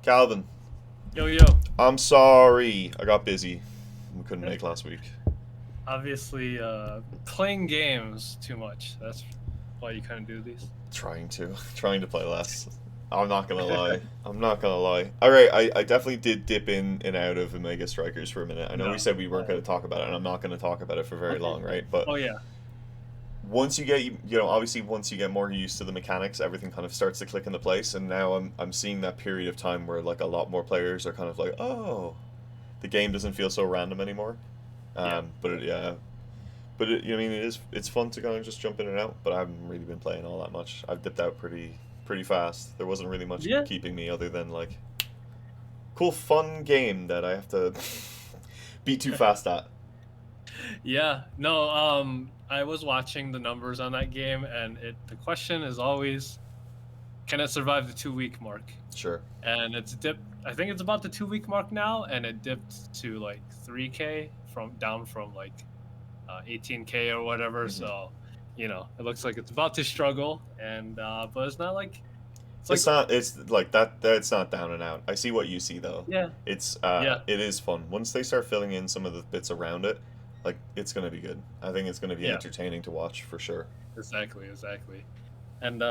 Calvin, Yo, yo. I'm sorry. I got busy. We couldn't make last week. Obviously, playing games too much. That's why you kind of do these. Trying to play less. I'm not gonna lie. I'm not gonna lie. Alright, I definitely did dip in and out of Omega Strikers for a minute. I know we No. said we weren't Oh, gonna talk about it, and I'm not gonna talk about it for very okay. long, right? But Oh, yeah. once you get, obviously once you get more used to the mechanics, everything kind of starts to click into place, and now I'm seeing that period of time where like a lot more players are kind of like, oh, the game doesn't feel so random anymore. Yeah. Yeah, I mean, it's fun to kind of just jump in and out, but I haven't really been playing all that much. I've dipped out pretty fast. There wasn't really much Yeah. keeping me other than like cool fun game that I have to be too fast at. Yeah. No, I was watching the numbers on that game, and the question is always, can it survive the 2 week mark? Sure. And it's dipped. I think it's about the 2 week mark now, and it dipped to like 3K from like 18K or whatever. Hmm. So, it looks like it's about to struggle, and but it's not like it's like It's not. It's like that. It's not down and out. I see what you see though. yeah, It's yeah, it is fun once they start filling in some of the bits around it. Like it's gonna be good. I think it's gonna be yeah, entertaining to watch for sure. exactly. And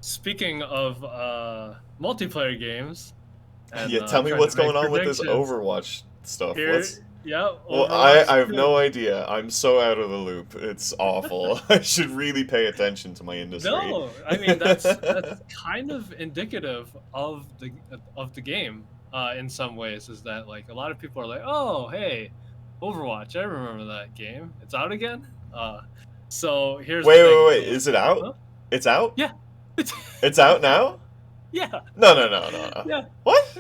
speaking of multiplayer games and Yeah, tell me trying to what's make going on with this predictions Overwatch stuff. here, What's yeah, Well, Overwatch I have 2. no idea. I'm so out of the loop. It's awful. I should really pay attention to my industry. No, I mean that's kind of indicative of the game in some ways. Is that like a lot of people are like, oh, hey, Overwatch, I remember that game. It's out again. So here's the thing. Wait. Is it out? Huh? It's out? Yeah, It's out now? yeah, No. yeah. What?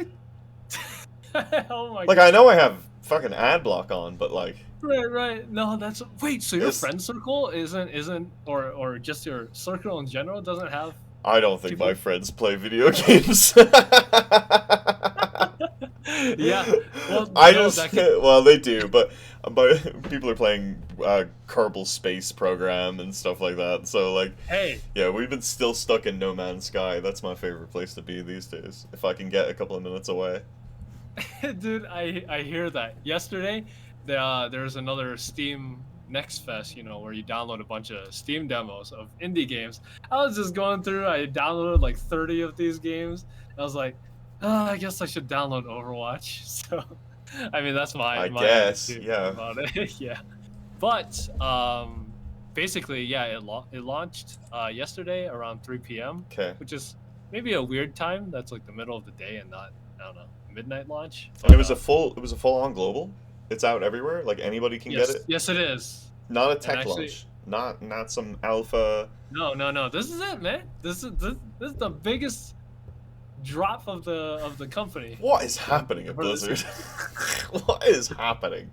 Oh my Like, god. I know I have fucking ad block on, but like, Right. No, that's wait. So your it's. friend circle isn't or just your circle in general doesn't have I don't think my people. friends play video games. Yeah. Well, I no, just that could. well they do, but people are playing Kerbal Space Program and stuff like that. So like, Hey, yeah, we've been still stuck in No Man's Sky. That's my favorite place to be these days. If I can get a couple of minutes away. dude, I hear that. Yesterday, there's another Steam Next Fest, where you download a bunch of Steam demos of indie games. I was just going through. I downloaded like 30 of these games. I was like, I guess I should download Overwatch. So, I mean, that's my I my guess, attitude yeah. about it. Yeah, but basically, yeah, it launched yesterday around 3 p.m., Okay. which is maybe a weird time. That's like the middle of the day and not, I don't know, midnight launch. And But it was a full on global. It's out everywhere. Like anybody can get yes, it. yes, it is. Not a And tech actually, launch. Not some alpha. no. This is it, man. This is the biggest drop of the company. What is happening at For this Blizzard? year. What is happening?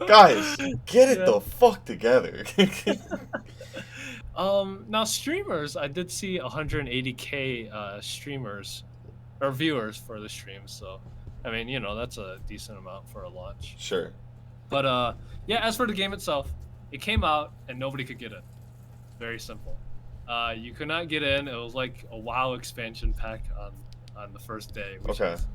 Guys, get it Yeah. the fuck together. Now streamers, I did see 180K streamers or viewers for the stream. So, I mean, that's a decent amount for a launch. Sure. But yeah. As for the game itself, it came out and nobody could get it. Very simple. You could not get in. It was like a WoW expansion pack on the first day, which Okay. is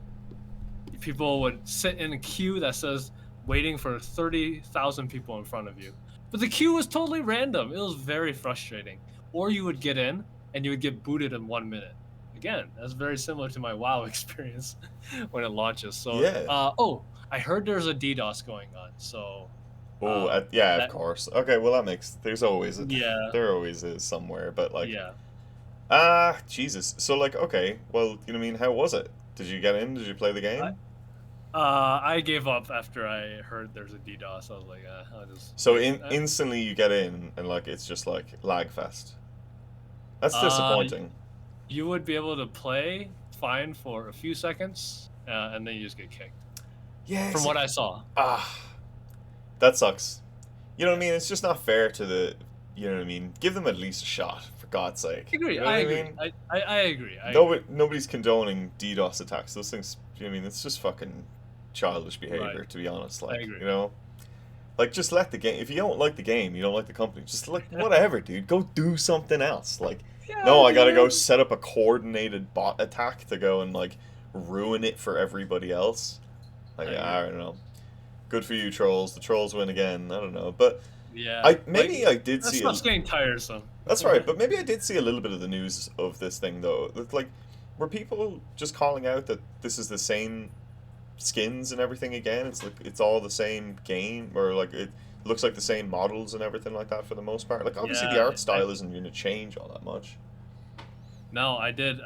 people would sit in a queue that says waiting for 30,000 people in front of you. But the queue was totally random. It was very frustrating. Or you would get in and you would get booted in 1 minute. Again, that's very similar to my WoW experience when it launches. So, Yeah. I heard there's a DDoS going on. So, Oh, yeah, of that course. Okay, well that makes yeah, there always is somewhere, but like yeah. Jesus. So like okay, well, you know what I mean, how was it? Did you get in? Did you play the I, game? I gave up after I heard there's a DDoS. I was like, I'll just So wait. instantly you get in and like it's just like lag fest. That's Uh, disappointing. you would be able to play fine for a few seconds, and then you just get kicked. Yeah, From what I saw. ah, that sucks. You know what I mean? It's just not fair to the. You know what I mean? Give them at least a shot, for God's sake. I agree. You know I what I agree. mean? I agree. I agree. Nobody's condoning DDoS attacks. Those things. You know what I mean? It's just fucking childish Right. behavior, to be honest. I Like, agree. you know, like just let the game. If you don't like the game, you don't like the company. Just like whatever, dude. Go do something else. Like, Yeah, No, I gotta go dude. set up a coordinated bot attack to go and like ruin it for everybody else. Like, I I agree. don't know. Good for you, trolls. The trolls win again. I don't know, but Yeah, I like maybe I did that see a. stuff's getting tiresome. That's right, but maybe I did see a little bit of the news of this thing though. Like, were people just calling out that this is the same skins and everything again? It's like it's all the same game, or like it looks like the same models and everything like that for the most part. Like, obviously the Yeah, art style isn't going to change all that much. no, I did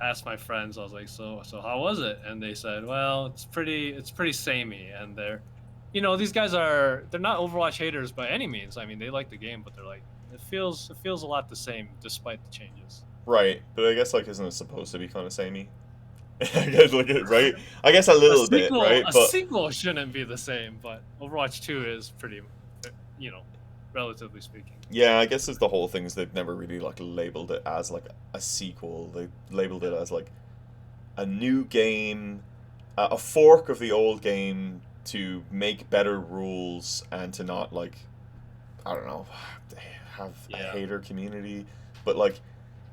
ask my friends. I was like, so how was it? And they said, well, it's pretty samey. And these guys they're not Overwatch haters by any means. I mean, they like the game, but they're like, it feels a lot the same despite the changes. Right, but I guess like isn't it supposed to be kind of samey? I guess like it right. I guess a A little bit, sequel, right? a But sequel shouldn't be the same, but Overwatch 2 is pretty, you know, relatively speaking. yeah, I guess it's the whole thing is they've never really like labeled it as like a sequel. They labeled it Yeah. as like a new game, a fork of the old game to make better rules and to not like I don't know have a Yeah. hater community, but like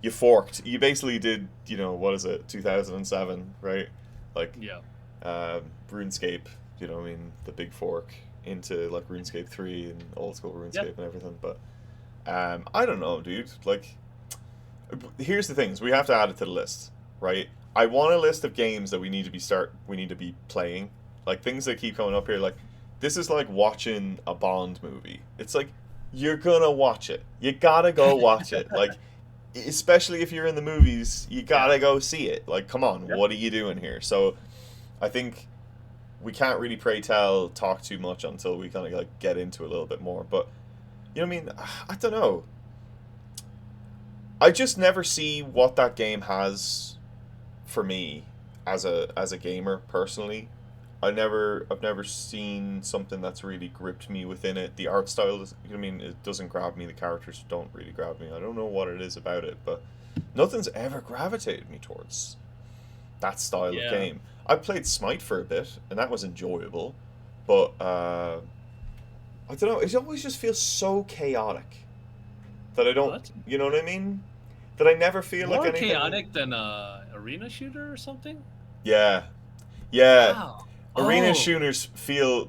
you forked. You basically did what is it 2007 right? Like Yeah. RuneScape. I mean the big fork into like RuneScape 3 and old school Yeah. RuneScape and everything, but I don't know, dude. Like, here's the things we have to add it to the list, right? I want a list of games that we need to be playing, like things that keep coming up here. Like, this is like watching a Bond movie. It's like you're gonna watch it. You gotta go watch it. Like, especially if you're in the movies, you Yeah. gotta go see it. Like, come on, Yeah. what are you doing here? So, I think we can't really pray tell talk too much until we kind of like get into it a little bit more. But you know what I mean? I don't know. I just never see what that game has for me as a gamer personally. I've never seen something that's really gripped me within it. The art style is, I mean, it doesn't grab me. The characters don't really grab me. I don't know what it is about it, but nothing's ever gravitated me towards that style of Yeah. game. I played Smite for a bit, and that was enjoyable, but I don't know. It always just feels so chaotic that I Well, don't. that's You know what I mean? That I never feel like more anything. chaotic than a arena shooter or something. Yeah, yeah. Wow. Arena Oh. shooters feel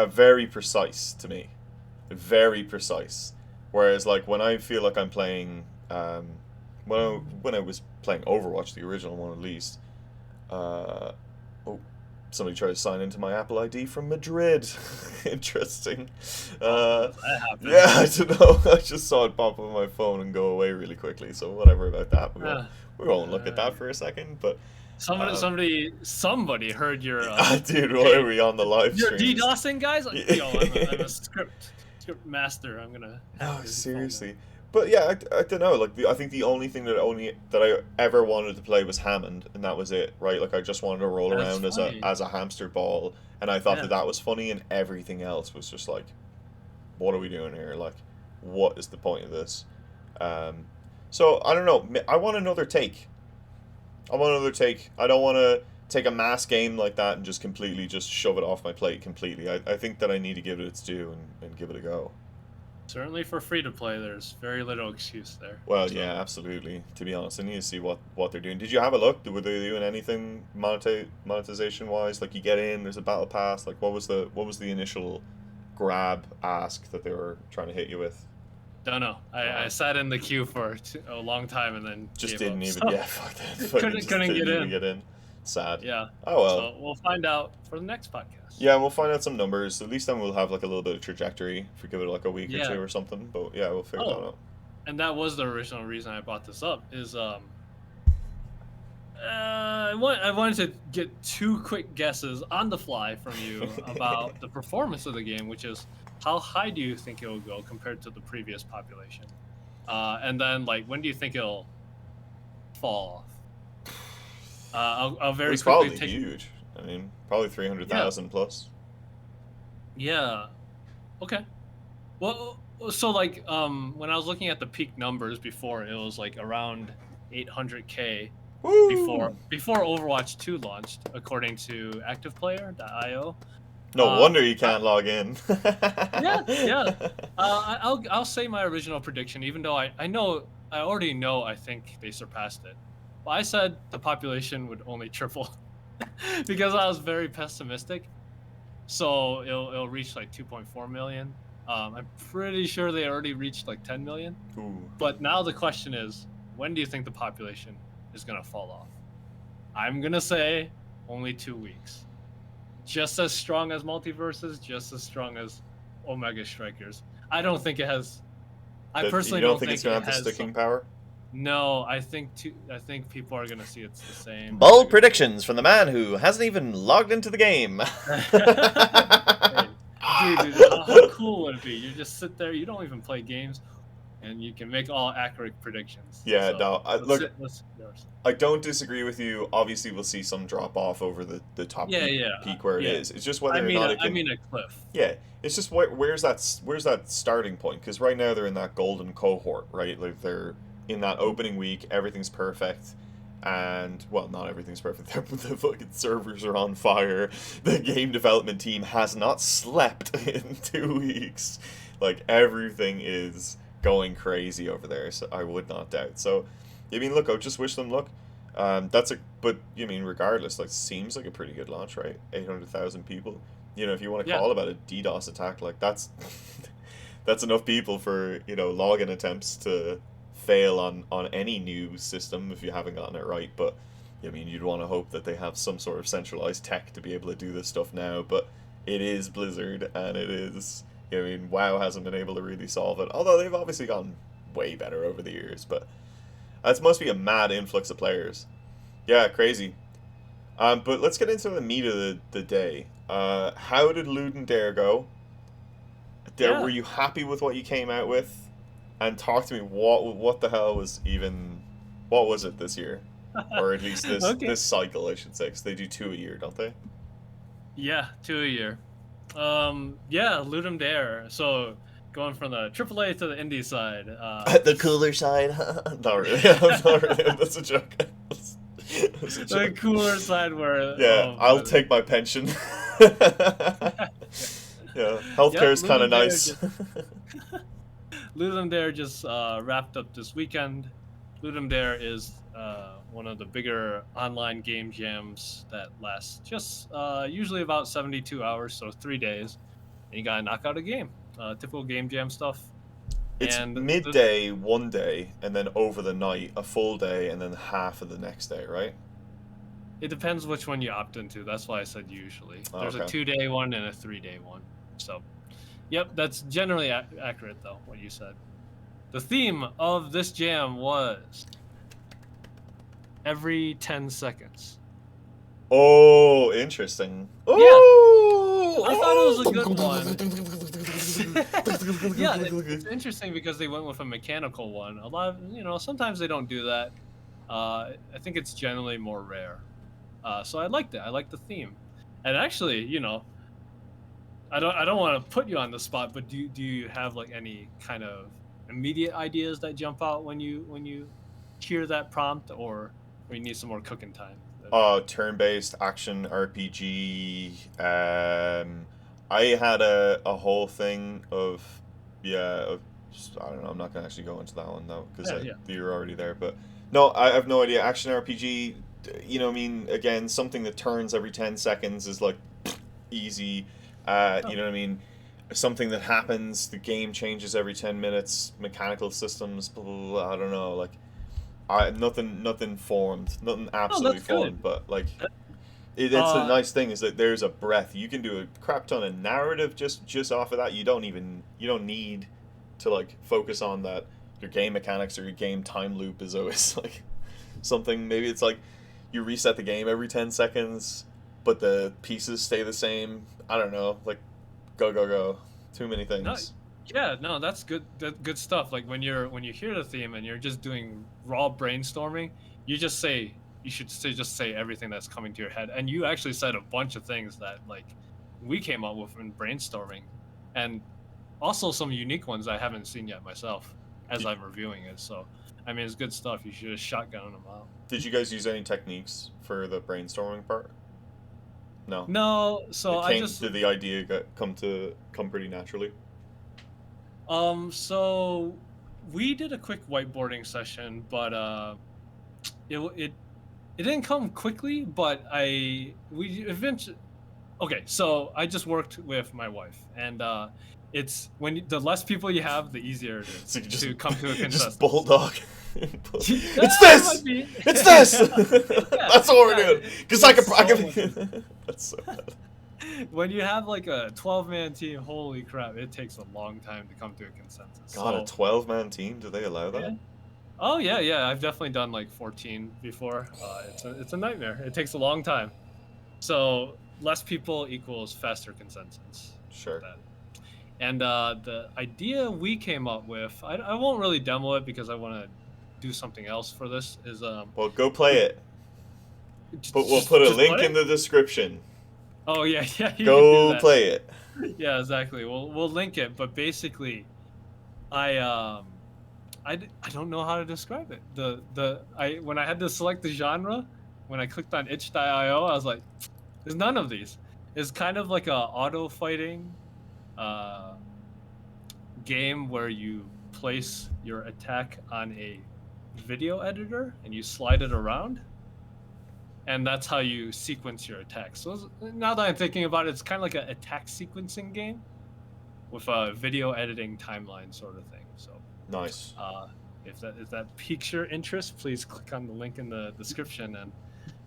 very precise to me, very precise. Whereas like when I feel like I'm playing, when I was playing Overwatch, the original one at least. Uh, oh, somebody tried to sign into my Apple ID from Madrid. Interesting. Oh, Uh, that yeah, happens. I don't know. I just saw it pop up on my phone and go away really quickly. So whatever about that. Uh, We won't look at uh, that for a second. But somebody, um, somebody, somebody heard your dude, what are hey, we on the live you're streams? DDoSing guys. Like, yo, I'm a script master. I'm gonna hack No, your phone now. seriously. But yeah, I don't know. Like I think the only thing that I ever wanted to play was Hammond, and that was it, right? Like I just wanted to roll That's around funny. as a hamster ball, and I thought Yeah. that was funny, and everything else was just like, what are we doing here? Like, what is the point of this? Um, so I don't know. I want another take. I want another take. I don't want to take a mass game like that and just completely just shove it off my plate completely. I think that I need to give it its due and give it a go. Certainly for free to play, there's very little excuse there. Well, So yeah, absolutely. To be honest, I need to see what they're doing. Did you have a look? Were they doing anything monetization wise? Like you get in, there's a battle pass. Like what was the initial grab ask that they were trying to hit you with? don't know. I sat in the queue for a long time and then Just gave didn't up. even. So Yeah, fuck that. Fucking couldn't just couldn't didn't get even in. get in. Sad. Yeah. Oh well. So we'll find out for the next podcast. Yeah, we'll find out some numbers. At least then we'll have like a little bit of trajectory if we give it like a week or Yeah. two or something. But yeah, we'll figure that Oh, out. and that was the original reason I brought this up. Is I wanted to get two quick guesses on the fly from you about the performance of the game, which is how high do you think it will go compared to the previous population, and then like when do you think it'll fall off? I'll It very was quickly probably take. huge. I mean, probably Yeah, 300,000 plus. yeah, okay. Well, so like when I was looking at the peak numbers before, it was like around 800K Woo! before Overwatch 2 launched, according to ActivePlayer.io. No Uh, wonder you I, can't log in. yeah, yeah. I'll say my original prediction, even though I know I already know I think they surpassed it. But I said the population would only triple because I was very pessimistic. So it'll reach like 2.4 million. I'm pretty sure they already reached like 10 million. Ooh. But now the question is, when do you think the population is gonna fall off? I'm gonna say only 2 weeks. Just as strong as Multiverses, just as strong as Omega Strikers. I don't think it has. I personally You don't don't think think it's gonna it have the has sticking some. power? No, I think people are gonna see it's the same. Bold predictions from the man who hasn't even logged into the game. Hey, dude, how cool would it be? You just sit there, you don't even play games, and you can make all accurate predictions. Yeah, So no, let's look, let's yours. I don't disagree with you. Obviously, we'll see some drop off over the top Yeah, peak where it yeah. is. It's just whether or not it I can. mean a cliff. Yeah, it's just where's that starting point? Because right now they're in that golden cohort, right? Like they're in that opening week, everything's perfect, and well, not everything's perfect. The fucking servers are on fire. The game development team has not slept in 2 weeks. Like everything is going crazy over there. So I would not doubt. So, I mean, look, I just wish them luck. But you mean, regardless, like, seems like a pretty good launch, right? 800,000 people. You know, if you want to Yeah. call about a DDoS attack, like that's that's enough people for login attempts to fail on any new system if you haven't gotten it right. But I mean, you'd want to hope that they have some sort of centralized tech to be able to do this stuff now. But it is Blizzard, and it is. I mean, WoW hasn't been able to really solve it. Although they've obviously gotten way better over the years, but that must be a mad influx of players. Yeah, crazy. But let's get into the meat of the day. How did Luden Dare go? Were Yeah. you happy with what you came out with? And talk to me. What the hell was even? What was it this year, or at least Okay. this cycle, I should say? Because they do 2 a year, don't they? Yeah, 2 a year. Yeah, Ludum Dare. So going from the AAA to the indie side. The cooler side. Not really. Not really. That's a joke. That's a The joke. cooler side where Yeah, I'll take my pension. Yeah, Yep, healthcare's kind of Ludum Dare nice. just Ludum Dare just wrapped up this weekend. Ludum Dare is one of the bigger online game jams that lasts just usually about 72 hours, so 3 days, and you gotta knock out a game. Typical game jam stuff. It's And midday one day, and then over the night a full day, and then half of the next day, right? it depends which one you opt into. That's why I said usually. Oh, There's a okay. 2-day one and a 3-day one. So, yep, that's generally accurate though. What you said. The theme of this jam was every 10 seconds. Oh, interesting. Yeah, Ooh! I thought it was a good one. Yeah, it's interesting because they went with a mechanical one. A lot of, sometimes they don't do that. I think it's generally more rare. So I liked it. I liked the theme. And actually, I don't want to put you on the spot, but do you have like any kind of immediate ideas that jump out when you hear that prompt, or you need some more cooking time? Turn-based action RPG. I had a whole thing of, yeah, I don't know. I'm not gonna actually go into that one though because Yeah, yeah. you're already there. But no, I have no idea. Action RPG. I mean, again, something that turns every 10 seconds is like easy. You know what I mean? Something that happens, the game changes every 10 minutes. Mechanical systems. Blah, blah, blah, I don't know. Like, nothing formed, nothing Oh, absolutely that's good. formed, but like it's the Uh, nice thing is that there's a breadth. You can do a crap ton of narrative just off of that. You don't need to like focus on that. Your game mechanics or your game time loop is always like something. Maybe it's like you reset the game every 10 seconds, but the pieces stay the same. I don't know. Like go go go. Too many no, things. yeah, no, that's good. Good stuff. Like when you hear the theme and you're just doing raw brainstorming, you should just say everything that's coming to your head. And you actually said a bunch of things that like we came up with in brainstorming, and also some unique ones I haven't seen yet myself as Did, I'm reviewing it. So, I mean, it's good stuff. You should just shotgun them out. did you guys use any techniques for the brainstorming part? No. No, so It I came just to the idea come pretty naturally. so we did a quick whiteboarding session, but it it didn't come quickly. But we eventually. Okay, so I just worked with my wife, and it's the less people you have, the easier it is So you just to come to a just consensus. bulldog. Yeah, It's this. might be. It's this. Yeah, That's what we're yeah, doing. Because I it's can. so much. That's so bad. When you have like a 12-man team, holy crap, it takes a long time to come to a consensus. God, a So, 12-man team? Do they allow that? yeah. Oh yeah, I've definitely done like 14 before. It's a nightmare. It takes a long time. So less people equals faster consensus. Sure. That. And the idea we came up with, I won't really demo it because I want to do something else for this. Is Well, go play it. But we'll just- put a just link play in it? the description. Oh yeah, you can do Go that. play it. Yeah, exactly. We'll link it, but basically, I don't know how to describe it. When I had to select the genre, when I clicked on itch.io, I was like, there's none of these. It's kind of like a auto fighting game where you place your attack on a video editor and you slide it around. And that's how you sequence your attacks. So now that I'm thinking about it, it's kind of like an attack sequencing game with a video editing timeline sort of thing. So Nice. if that piques your interest, please click on the link in the description and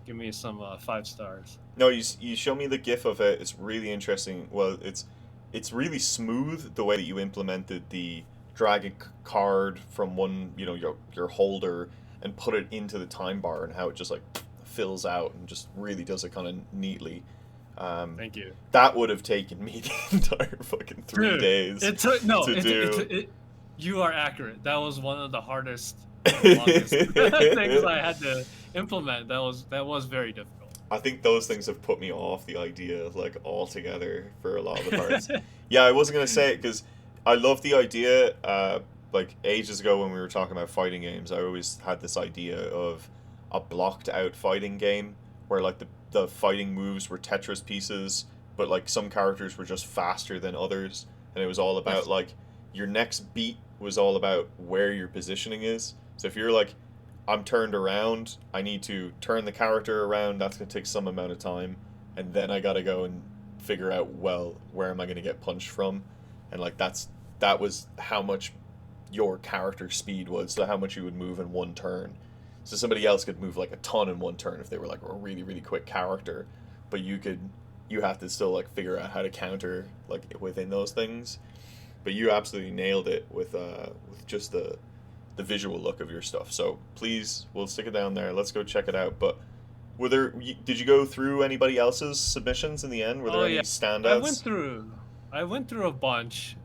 give me some 5 stars. No, you show me the GIF of it. It's really interesting. Well, it's really smooth the way that you implemented the drag a card from one, your holder and put it into the time bar and how it just like fills out and just really does it kind of neatly. Thank you. That would have taken me the entire fucking 3 Dude, days. It took to do. You are accurate. That was one of the hardest, longest things I had to implement. That was very difficult. I think those things have put me off the idea like altogether for a lot of the parts. Yeah, I wasn't gonna say it because I love the idea. Like ages ago when we were talking about fighting games, I always had this idea of a blocked out fighting game where like the fighting moves were Tetris pieces, but like some characters were just faster than others, and it was all about Yes. like your next beat was all about where your positioning is. So if you're like, I'm turned around, I need to turn the character around, that's gonna take some amount of time, and then I gotta go and figure out, well, where am I gonna get punched from? And like that was how much your character speed was, so how much you would move in one turn. So somebody else could move like a ton in one turn if they were like a really, really quick character, but you have to still like figure out how to counter like within those things. But you absolutely nailed it with just the visual look of your stuff. So please, we'll stick it down there. Let's go check it out. But did you go through anybody else's submissions in the end? Were there any standouts? I went through a bunch.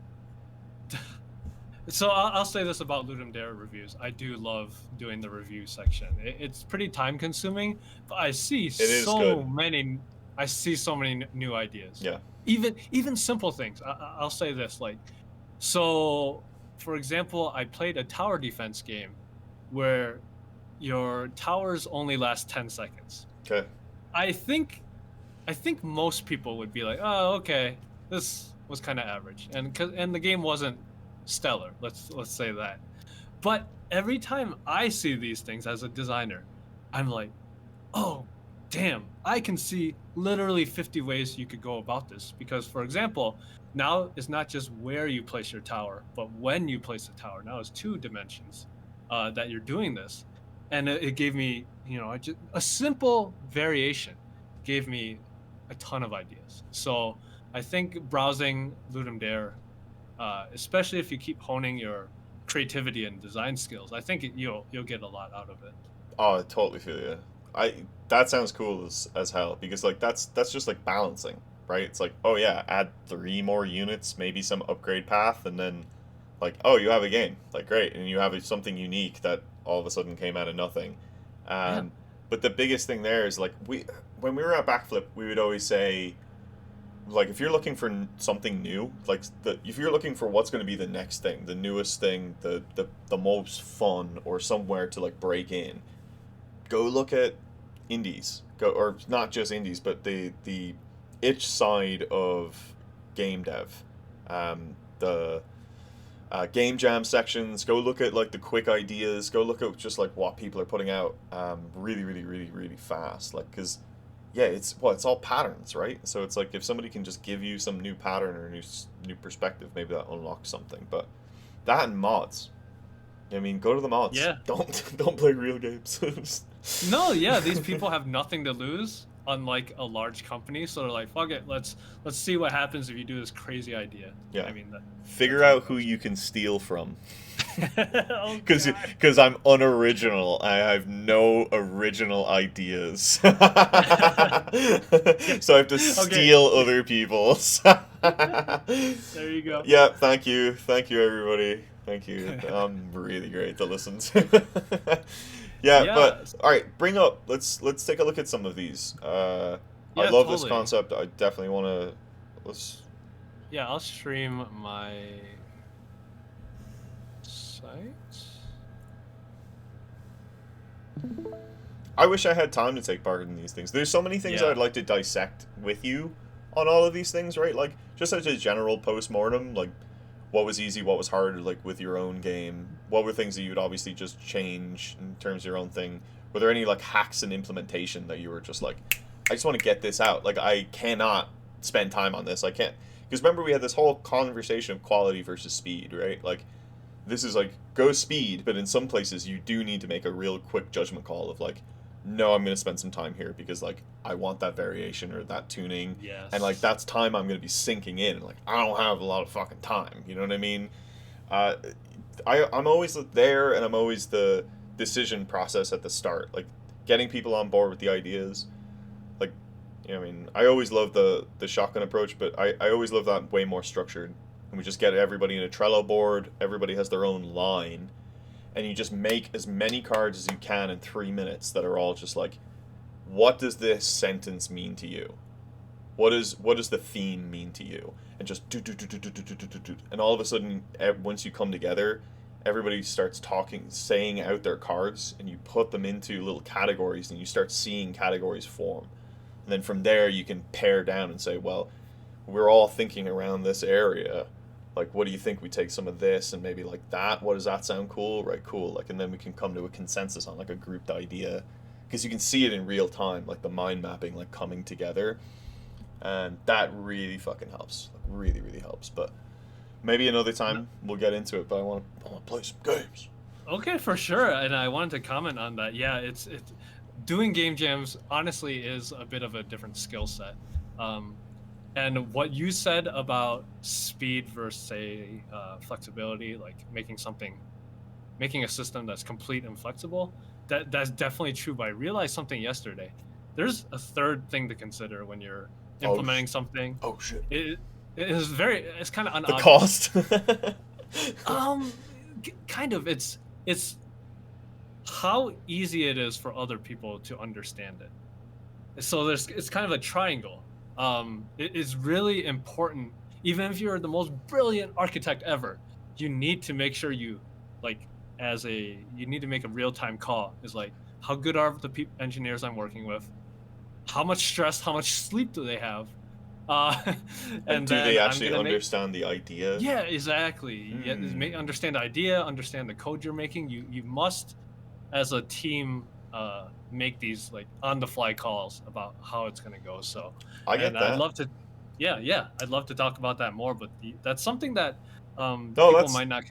So I'll say this about Ludum Dare reviews. I do love doing the review section. It's pretty time consuming, but I see is so good. many. I see so many new ideas. Yeah. Even simple things. I'll say this, like, so for example, I played a tower defense game where your towers only last 10 seconds. Okay. I think most people would be like, oh, okay, this was kind of average, and the game wasn't stellar. Let's say that. But every time I see these things as a designer, I'm like, oh, damn, I can see literally 50 ways you could go about this. Because, for example, now it's not just where you place your tower, but when you place the tower. Now it's 2 dimensions that you're doing this, and it gave me, a simple variation gave me a ton of ideas. So I think browsing Ludum Dare, especially if you keep honing your creativity and design skills, I think you'll get a lot out of it. Oh, I totally feel you. That sounds cool as hell, because like that's just like balancing, right? It's like, oh yeah, add 3 more units, maybe some upgrade path, and then like, oh, you have a game, like great, and you have something unique that all of a sudden came out of nothing. Yeah. But the biggest thing there is like when we were at Backflip, we would always say, like, if you're looking for something new, like if you're looking for what's going to be the next thing, the newest thing, the most fun, or somewhere to like break in, go look at indies. Or not just indies, but the itch side of game dev. The game jam sections. Go look at like the quick ideas. Go look at just like what people are putting out really, really, really, really fast. Like, because yeah, it's all patterns, right? So it's like if somebody can just give you some new pattern or new perspective, maybe that unlocks something. But that and mods. I mean, go to the mods. Yeah. Don't play real games. No, yeah, these people have nothing to lose, unlike a large company. So they're like, fuck it, let's see what happens if you do this crazy idea. Yeah. I mean, Figure out who you can steal from. oh, Because God. I'm unoriginal. I have no original ideas. So I have to steal other people's. There you go. Yeah, thank you. Thank you, everybody. Thank you. I'm really great to listen to. Yeah, but all right, let's take a look at some of these. I love this concept. I definitely want to Yeah, I'll stream my site. I wish I had time to take part in these things. There's so many things I'd like to dissect with you on all of these things, right? Like just as a general post-mortem, like what was easy, what was hard, like with your own game. What were things that you'd obviously just change in terms of your own thing? Were there any like hacks and implementation that you were just like, I just want to get this out. Like I cannot spend time on this. I can't, because remember we had this whole conversation of quality versus speed, right? Like this is like go speed, but in some places you do need to make a real quick judgment call of like, no, I'm going to spend some time here because like I want that variation or that tuning. Yes. And like that's time I'm going to be sinking in. Like I don't have a lot of fucking time. You know what I mean? I'm always there, and I'm always the decision process at the start, like getting people on board with the ideas. Like, you know, I mean, I always love the shotgun approach, but I always love that way more structured. And we just get everybody in a Trello board. Everybody has their own line. And you just make as many cards as you can in 3 minutes that are all just like, what does this sentence mean to you? What does the theme mean to you? And just do. And all of a sudden, once you come together, everybody starts talking, saying out their cards, and you put them into little categories, and you start seeing categories form. And then from there, you can pare down and say, well, we're all thinking around this area. Like, what do you think we take some of this and maybe like that? What does that sound cool? Right, cool. Like, and then we can come to a consensus on like a grouped idea, because you can see it in real time, like the mind mapping, like coming together, and that really fucking helps. Like, really, really helps. But maybe another time we'll get into it. But I want to play some games. Okay, for sure. And I wanted to comment on that. Yeah, it's doing game jams honestly is a bit of a different skill set. And what you said about speed versus say flexibility, like making a system that's complete and flexible, that's definitely true. But I realized something yesterday. There's a third thing to consider when you're implementing something. Oh shit! It's kind of unobvious. The cost. Kind of. It's how easy it is for other people to understand it. So it's kind of a triangle. It is really important. Even if you're the most brilliant architect ever, you need to make sure you need to make a real-time call. Is like, how good are the engineers I'm working with? How much stress, how much sleep do they have? And do they actually understand the idea? Yeah, exactly. Yeah, understand the idea, understand the code you're making. You must, as a team, make these like on-the-fly calls about how it's going to go. So I get that. I'd love to, I'd love to talk about that more. But that's something that people might not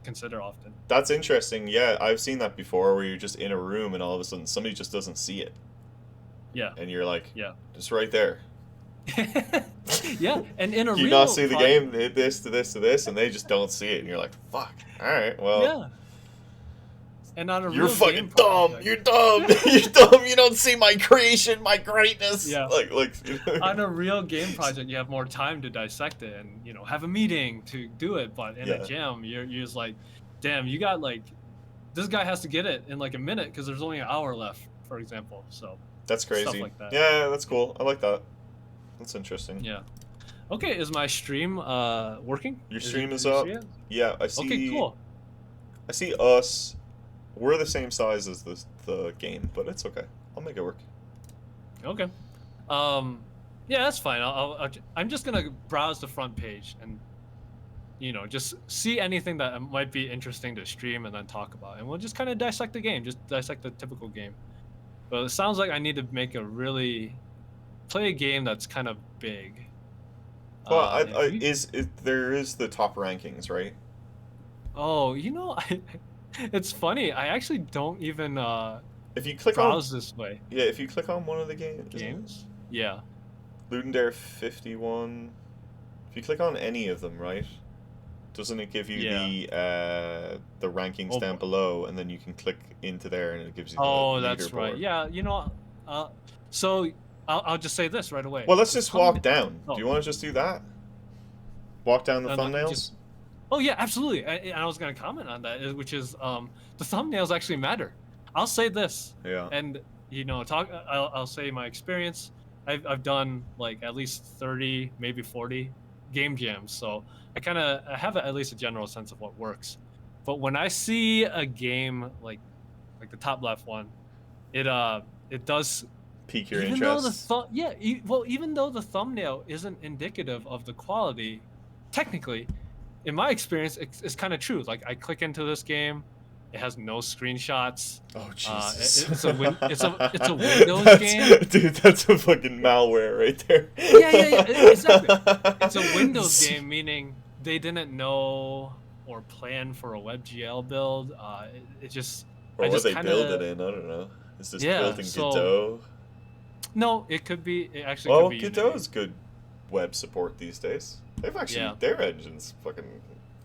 consider often. That's interesting. Yeah, I've seen that before, where you're just in a room and all of a sudden somebody just doesn't see it. Yeah. And you're like, just right there. Yeah, and in a you not see the game, hit this to this to this, and they just don't see it, and you're like, fuck. All right, well. Yeah. And on a you're fucking dumb. You're dumb. You're dumb. You don't see my creation, my greatness. Yeah. Like on a real game project, you have more time to dissect it and have a meeting to do it. But in a jam, you're just like, damn, you got like, this guy has to get it in like a minute because there's only an hour left, for example. So that's crazy. Stuff like that. Yeah, that's cool. I like that. That's interesting. Yeah. Okay, is my stream working? Your stream is up. Yeah, I see. Okay, cool. I see us. We're the same size as the game, but it's okay. I'll make it work. Okay. Yeah, that's fine. I'm just gonna browse the front page and you know, just see anything that might be interesting to stream and then talk about, and we'll just kind of dissect the game, just dissect the typical game. But it sounds like I need to make a really play a game that's kind of big. Well, If we, there is the top rankings, right? oh, you know, it's funny. I actually don't even If you click on, browse this way. yeah, if you click on one of the games, Games? Yeah. Ludendare 51. If you click on any of them, right? Doesn't it give you the rankings Oh, down below, and then you can click into there, and it gives you the oh, that's right. leaderboard? Yeah, you know, so I'll just say this right away. Well, let's just walk Thumbna- down. Oh. Do you want to just do that? Walk down the No, no, thumbnails? just- Oh yeah, absolutely. I was gonna comment on that, which is the thumbnails actually matter. I'll say this, Yeah. and you know, I'll say my experience. I've done like at least 30, maybe 40 game jams, so I have at least a general sense of what works. But when I see a game like the top left one, it does. Pique your Even though the interest. even though the thumbnail isn't indicative of the quality, technically, in my experience, it's kind of true. Like I click into this game, it has no screenshots. Oh Jesus! It's a Windows That's- game. dude. That's a fucking malware right there. Yeah, exactly. It's a Windows game, meaning they didn't know or plan for a WebGL build. It just Or I what just they kinda- build it in? I don't know. Is this Yeah, built in so- Godot? no, it could be. It actually Well, could be. Godot's good web support these days. They've actually Yeah. their engine's fucking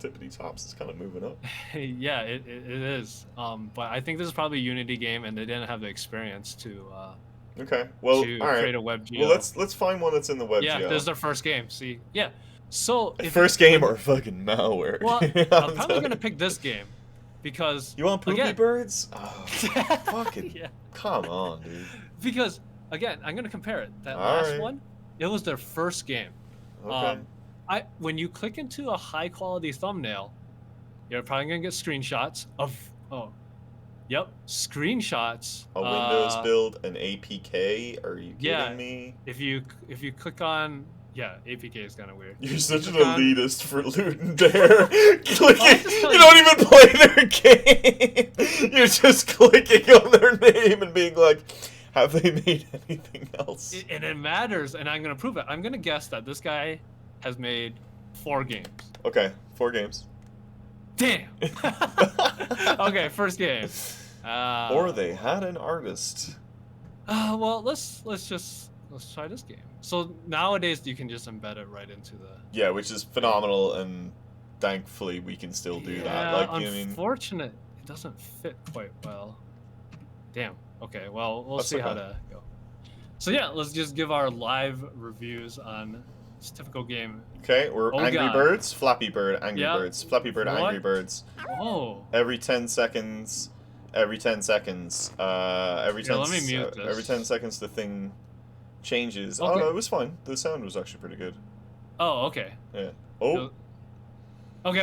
tippity tops. It's kind of moving up. Yeah, it is. But I think this is probably a Unity game, and they didn't have the experience to Okay. Well, all create right. a WebGL. Well, let's find one that's in the WebGL. Yeah, this is their first game. See, yeah. So First game or fucking malware. Well, I'm I'm probably gonna pick this game because You want Poopy again- Birds? Oh, fucking yeah. come on, dude. Because again, I'm gonna compare it. That All last right. one, it was their first game. Okay. When you click into a high quality thumbnail, you're probably gonna get screenshots of screenshots. A Windows build, an APK? Are you kidding yeah. me? If you click on APK is kind of weird. You're such an click on- elitist for Ludendare. Clicking, just you telling don't even play their game. You're just clicking on their name and being like, have they made anything else? And it matters, and I'm gonna prove it. I'm gonna guess that this guy has made 4 games. Okay, 4 games. Damn. Okay, first game. Or they had an artist. Well, let's try this game. So nowadays you can just embed it right into the. Yeah, which is phenomenal, and thankfully we can still do that. Yeah, Like, you mean, unfortunate, it doesn't fit quite well. Damn. Okay, well we'll That's see how okay. to go. So yeah, let's just give our live reviews on this typical game. okay, we're Oh, Angry God. Birds, Flappy Bird, Angry Yeah. Birds, Flappy Bird, What? Angry Birds. Oh. Every 10 seconds, every 10 seconds, every 10 Here, let me mute this. every 10 seconds the thing changes. Okay. Oh, it was fine. The sound was actually pretty good. Oh, okay. Yeah. Oh, Okay.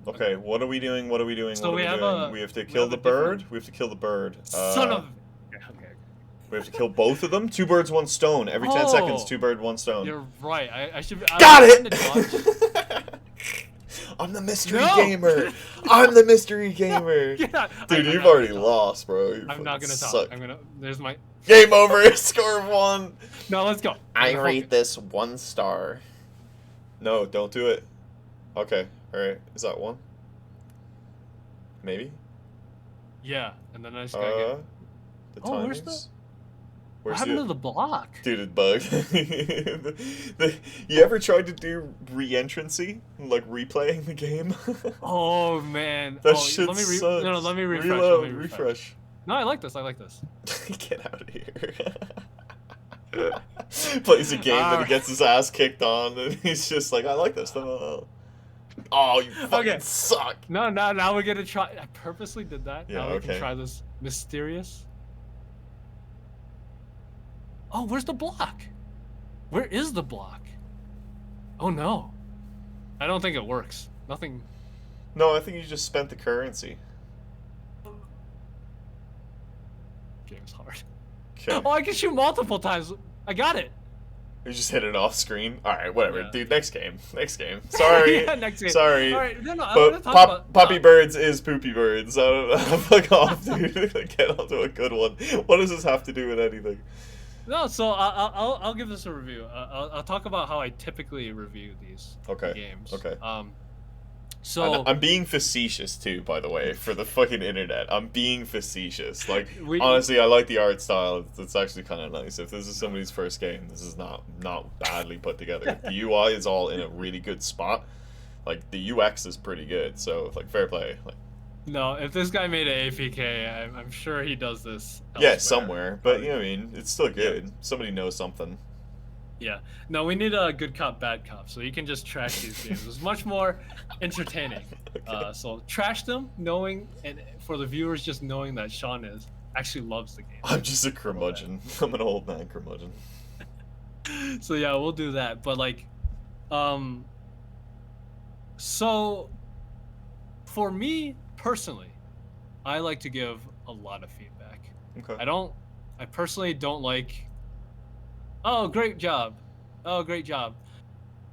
okay. What are we doing? What are we doing? So what are we we have doing? a- We have to we kill have the a different- bird. We have to kill the bird. Son of. Okay. We have to kill both of them. 2 birds, 1 stone. Every 10 seconds, Oh. 2 bird, 1 stone. You're right. I should. Got I was trying to dodge. it! I'm the mystery No! gamer. I'm the mystery gamer. Yeah, Dude, I'm you've not already gonna talk. lost, bro. You I'm not fucking gonna talk. suck. I'm gonna. There's my. Game over. Score of 1. No, let's go. I I'm gonna rate focus. this 1 star. No, don't do it. Okay, alright. Is that 1? Maybe? Yeah, and then I just gotta get. The Oh, where's timers? What happened to the block? Dude, it bugged. You ever tried to do re-entrancy? Like replaying the game? Oh man. That oh, shit let me sucks. No, let me refresh. Reload, let me refresh. No, I like this. Get out of here. Plays a game that he Alright. gets his ass kicked on, and he's just like, I like this. Oh, you fucking Okay. suck. No, now we're gonna try. I purposely did that. Yeah, now we okay. can try this mysterious. Oh, where's the block? Where is the block? Oh no. I don't think it works. Nothing. No, I think you just spent the currency. Game's hard. Okay. Oh, I can shoot multiple times. I got it. We just hit it off screen. All right, whatever, Yeah. dude. Next game. Next game. Sorry. Yeah, next game. Sorry. All right, no, I want to But talk about Poppy Birds is Poopy Birds. I don't know. Fuck off, dude. Get onto a good one. What does this have to do with anything? No, so I'll give this a review. I'll talk about how I typically review these Okay. games. Okay. So I'm being facetious too, by the way, for the fucking internet. I'm being facetious. Like, We- honestly, I like the art style. It's actually kind of nice. If this is somebody's first game, this is not badly put together. The UI is all in a really good spot. Like, the UX is pretty good. So, like, fair play. Like, no, if this guy made an APK, I'm sure he does this. yeah, elsewhere. somewhere. But, you know what I mean? It's still good. Somebody knows something. Yeah. No, we need a good cop, bad cop, so you can just trash these games. It's much more entertaining. Okay. So trash them, knowing, and for the viewers, just knowing that Sean actually loves the game. I'm just a curmudgeon. I'm an old man curmudgeon. So yeah, we'll do that. But like, so for me personally, I like to give a lot of feedback. Okay. I personally don't like, oh, great job. Oh, great job.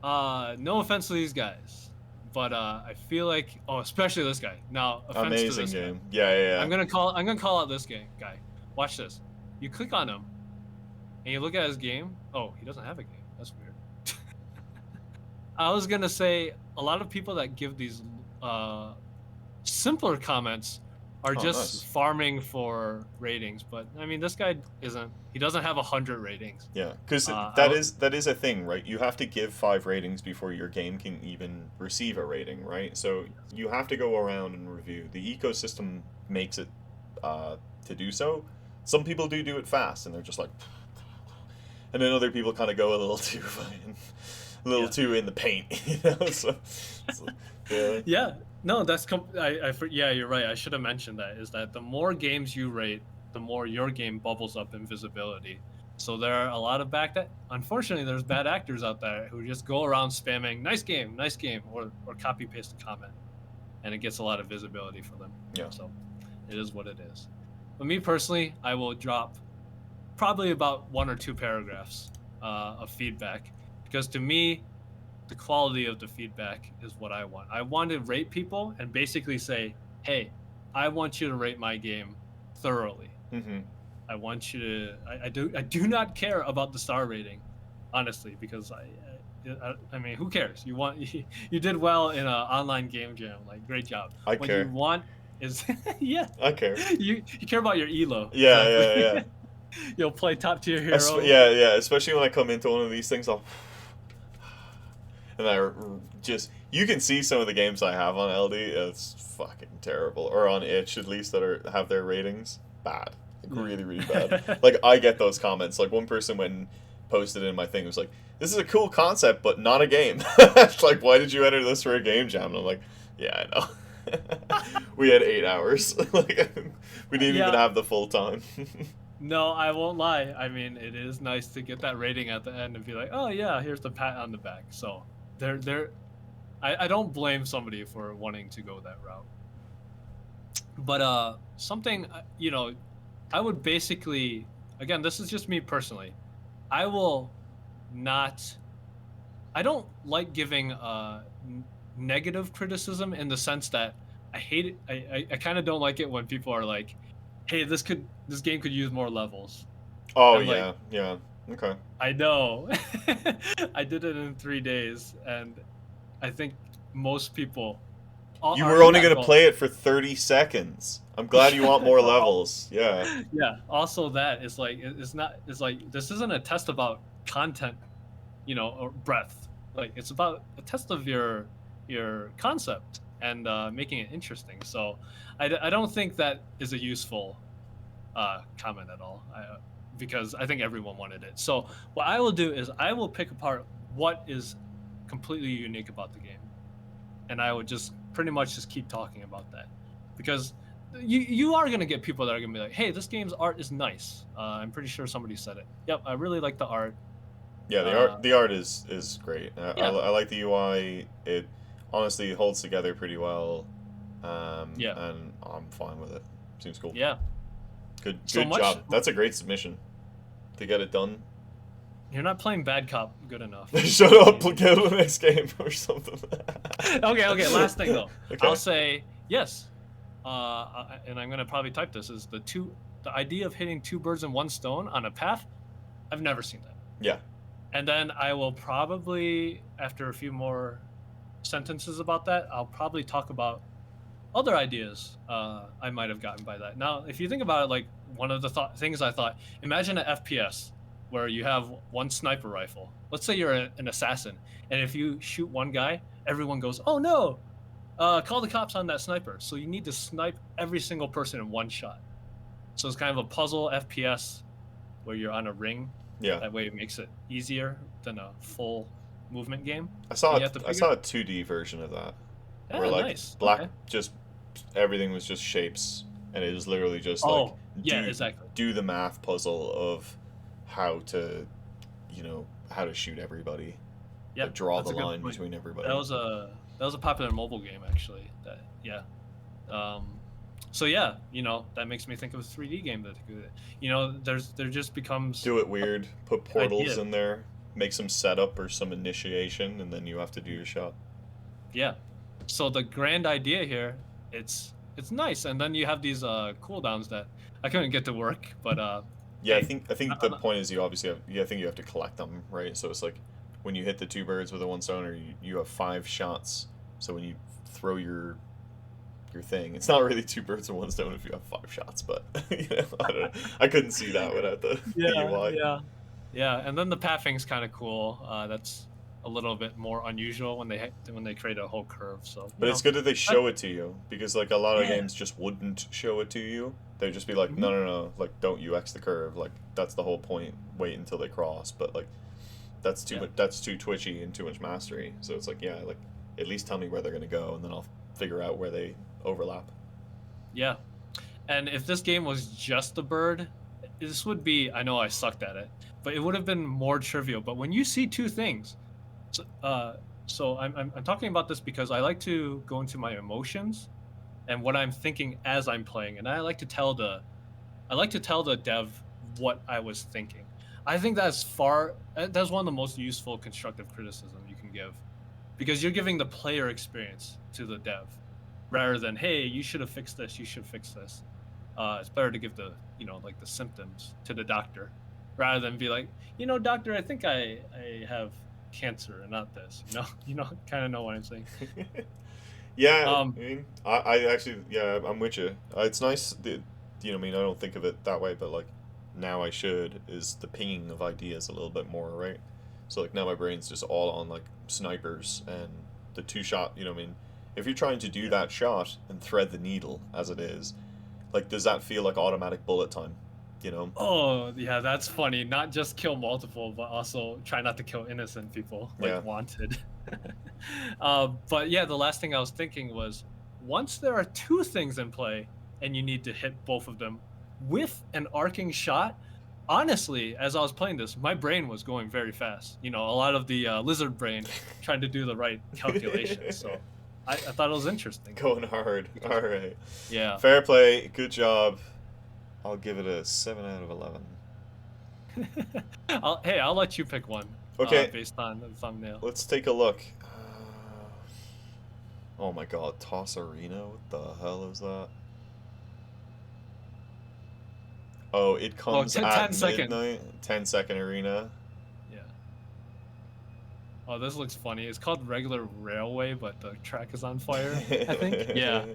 No offense to these guys, but I feel like, oh, especially this guy. Now, offense to Amazing this game. guy. Yeah. I'm gonna call out this guy. Watch this. You click on him, and you look at his game. Oh, he doesn't have a game. That's weird. I was gonna say a lot of people that give these simpler comments are Oh, just nice. farming for ratings, but I mean, this guy isn't. He doesn't have 100 ratings. Yeah, because I that is a thing, right? You have to give 5 ratings before your game can even receive a rating, right? So you have to go around and review. The ecosystem makes it to do so. Some people do it fast, and they're just like, and then other people kind of go a little too Yeah. too in the paint, you know. So yeah, Yeah, no, yeah, you're right. I should have mentioned that. Is that the more games you rate, the more your game bubbles up in visibility. So there are a lot of unfortunately, there's bad actors out there who just go around spamming nice game, or copy paste a comment, and it gets a lot of visibility for them. Yeah. So it is what it is. But me personally, I will drop probably about 1 or 2 paragraphs of feedback, because to me, the quality of the feedback is what I want. I want to rate people and basically say, hey, I want you to rate my game thoroughly. mm-hmm. I want you to. I do not care about the star rating, honestly, because I mean, who cares? You did well in an online game jam, like great job. I What care. you want is yeah. I care. You care about your elo. Yeah, Exactly. yeah. You'll play top tier hero. Yeah. Especially when I come into one of these things, I'll and you can see some of the games I have on LD. It's fucking terrible, or on itch at least, that have their ratings bad, like, really bad. Like, I get those comments. Like, one person went and posted in my thing, was like, "This is a cool concept, but not a game." It's like, why did you enter this for a game jam? And I'm like, yeah, I know. We had 8 hours. Like, we didn't even have the full time. No, I won't lie. I mean, it is nice to get that rating at the end and be like, oh yeah, here's the pat on the back. So I don't blame somebody for wanting to go that route. But something, I would basically, again, this is just me personally. I don't like giving negative criticism, in the sense that I hate it. I kind of don't like it when people are like, hey, this game could use more levels. Oh, I'm yeah, like, yeah. Okay. I know. I did it in 3 days, and I think most people. You are were in only that going to boat. play it for 30 seconons. I'm glad you want more levels. Yeah. Yeah. Also, that is like, it's like this isn't a test about content, or breadth. Like, it's about a test of your concept and making it interesting. So, I don't think that is a useful comment at all. Because I think everyone wanted it. So what I will do is I will pick apart what is completely unique about the game, and I would just pretty much just keep talking about that, because you are gonna get people that are gonna be like, hey, this game's art is nice. I'm pretty sure somebody said it. Yep, I really like the art. Yeah, the art is great. I like the UI. It honestly holds together pretty well. And I'm fine with it. Seems cool. Yeah. Good So much- job. That's a great submission to get it done. You're not playing bad cop good enough. Shut up, go to the next game or something. Okay. Last thing though, Okay. I'll say yes. And I'm gonna probably type this is the idea of hitting two birds in one stone on a path. I've never seen that. Yeah. And then I will probably, after a few more sentences about that, I'll probably talk about other ideas I might have gotten by that. Now, if you think about it, like one of the things I thought, imagine an FPS where you have one sniper rifle. Let's say you're an assassin, and if you shoot one guy, everyone goes, "Oh no! Call the cops on that sniper." So you need to snipe every single person in one shot. So it's kind of a puzzle FPS where you're on a ring. Yeah. That way it makes it easier than a full movement game. I saw You have to I saw a 2D version of that. Yeah, Where like nice. black Okay. just everything was just shapes and it was literally just Oh, like yeah, exactly. do the math puzzle of how to how to shoot everybody. Yeah, Like, draw that's the a good line point. between everybody. That was a popular mobile game actually. So yeah, that makes me think of a 3D game there just becomes Do it weird, put portals idea. in there, make some setup or some initiation, and then you have to do your shot. Yeah. So the grand idea here, it's nice, and then you have these cooldowns that I couldn't get to work, but Yeah, I hey, think the point is you obviously have I think you have to collect them, right? So it's like when you hit the two birds with a one stoner, you have 5 shots. So when you throw your thing, it's not really two birds with one stone if you have 5 shots, but I don't know. I couldn't see that without the UI. yeah, and then the pathing's kind of cool. That's a little bit more unusual when they create a whole curve. So, But it's good that they show it to you because like a lot of Yeah. games just wouldn't show it to you. They'd just be like, Mhm. no, like don't UX the curve. Like that's the whole point. Wait until they cross. But like that's too Yeah. much. That's too twitchy and too much mastery. So it's like like at least tell me where they're gonna go, and then I'll figure out where they overlap. Yeah. And if this game was just a bird, this would be, I know I sucked at it, but it would have been more trivial. But when you see two things, so I'm talking about this because I like to go into my emotions and what I'm thinking as I'm playing, and I like to tell the dev what I was thinking. I think that's one of the most useful constructive criticism you can give, because you're giving the player experience to the dev, rather than hey, you should have fixed this, you should fix this. It's better to give the like the symptoms to the doctor, rather than be like, doctor, I think I have cancer and not this. Kind of know what I'm saying. Yeah, Um, I mean, I actually, yeah, I'm with you. It's nice that, I mean, I don't think of it that way, but like, now I should, is the pinging of ideas a little bit more, right? So like now my brain's just all on like snipers and the 2 shot, I mean, if you're trying to do that shot and thread the needle as it is, like, does that feel like automatic bullet time? You know? Oh, yeah, that's funny. Not just kill multiple, but also try not to kill innocent people, like Yeah. Wanted. But yeah, the last thing I was thinking was, once there are two things in play and you need to hit both of them with an arcing shot, honestly, as I was playing this, my brain was going very fast. A lot of the lizard brain trying to do the right calculations. So I thought it was interesting. Going hard. All right. Yeah. Fair play. Good job. I'll give it a 7 out of 11. I'll let you pick one. Okay. Based on the thumbnail. Let's take a look. Oh my god, Toss Arena? What the hell is that? Oh, it comes 10 at second. midnight. 10-second arena. Yeah. Oh, this looks funny. It's called regular railway, but the track is on fire, I think. Yeah.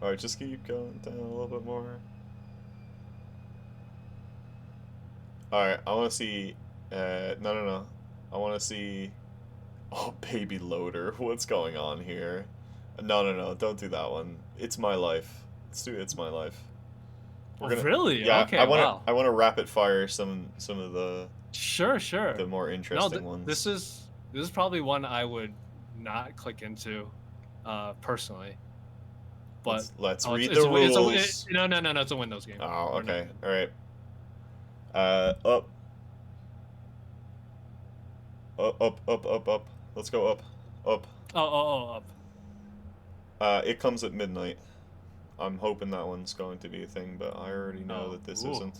Alright, just keep going down a little bit more. Alright, I want to see... no. I want to see... Oh, Baby Loader. What's going on here? No. Don't do that one. It's My Life. Let's do It's My Life. Really? Yeah, Okay, I want to rapid fire some of the Sure. the more interesting ones. This is probably one I would not click into, personally. But let's oh, read it's the a- rules. it's a- no, it's a Windows game. Oh, Or no. okay. All right. Up. Up. Let's go up. Up. Oh, up. It comes at midnight. I'm hoping that one's going to be a thing, but I already know Oh, that this ooh. isn't.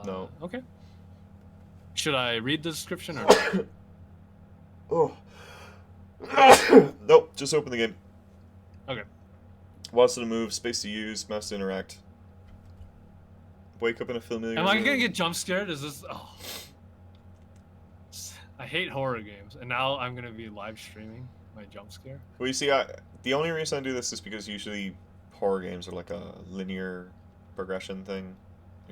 No. Okay. Should I read the description or? Oh. Nope, just open the game. Okay. Watch to move, space to use, mouse to interact. Wake up in a familiar Am I room. gonna get jump scared? Is this? Oh. I hate horror games, and now I'm gonna be live streaming my jump scare. Well, you see, the only reason I do this is because usually horror games are like a linear progression thing.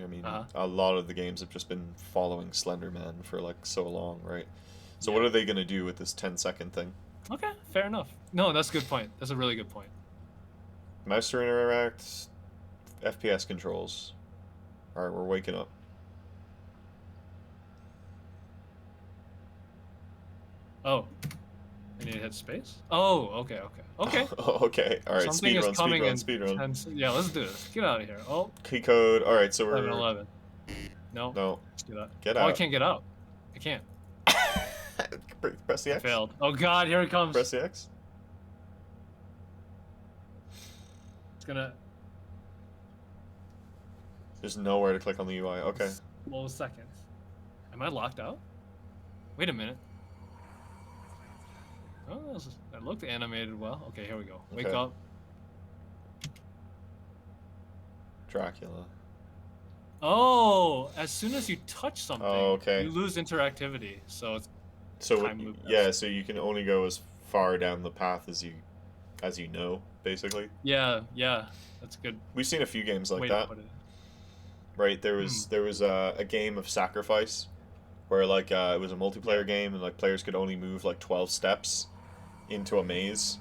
I mean, a lot of the games have just been following Slender Man for like so long, right? So what are they gonna do with this 10-second thing? Okay, fair enough. No, that's a good point. That's a really good point. Mouse to interact, FPS controls. Alright, we're waking up. Oh. I need to hit space? Oh, okay. Okay. Okay, alright, Something is coming in speedrun. 10 Yeah, let's do this. Get out of here. Oh, Key code, alright, so we're... 11. No. No. Let's get out. Get Oh, out. I can't get out. I can't. Press the I X. failed. Oh god, here it comes. Press the X. It's gonna... There's nowhere to click on the UI, okay. Slow seconds. Am I locked out? Wait a minute. Oh, that looked animated well. Okay, here we go. Wake Okay. up. Dracula. Oh, as soon as you touch something, Oh, okay. you lose interactivity. So it's So time loop. yeah, so you can only go as far down the path as you know, basically. Yeah, that's a good We've seen a few games like way that. to put it. Right, there was a game of Sacrifice where like it was a multiplayer game and like players could only move like 12 steps into a maze,